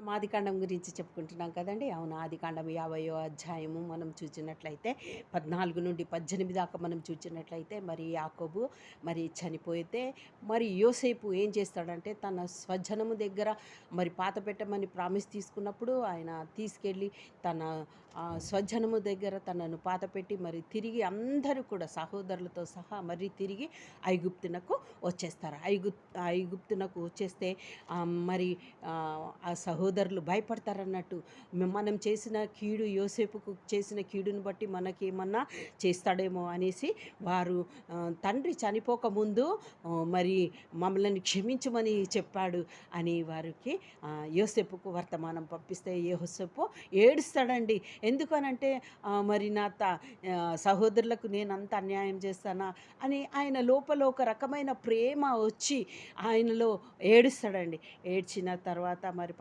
ఆదికాండం గురించి చెప్పుకుంటున్నాం కదండీ! అవును. ఆదికాండం 50వ అధ్యాయము మనం చూచినట్లయితే 14-18 దాకా మనం చూచినట్లయితే మరి యాకోబు మరి చనిపోతే మరి యోసేపు ఏం చేస్తాడంటే తన స్వజనము దగ్గర మరి పాతపెట్టమని ప్రామిస్ తీసుకున్నప్పుడు ఆయన తీసుకెళ్ళి తన స్వజనము దగ్గర తనను పాతపెట్టి మరి తిరిగి అందరూ కూడా సహోదరులతో సహా మరి తిరిగి ఐగుప్తునకు వచ్చేస్తారు. ఐగుప్తునకు వచ్చేస్తే మరి ఆ సహోదరులు భయపడతారన్నట్టు. మనం చేసిన కీడు యోసేపుకు చేసిన కీడుని బట్టి మనకేమన్నా చేస్తాడేమో అనేసి వారు తండ్రి చనిపోకముందు మరి మమ్మల్ని క్షమించమని చెప్పాడు అని వారికి యోసేపుకు వర్తమానం పంపిస్తే యోసేపు ఏడుస్తాడండి. ఎందుకనంటే మరి సహోదరులకు నేనంత అన్యాయం చేస్తానా అని ఆయన లోపల ఒక రకమైన ప్రేమ వచ్చి ఆయనలో ఏడుస్తాడండి. ఏడ్చిన తర్వాత మరి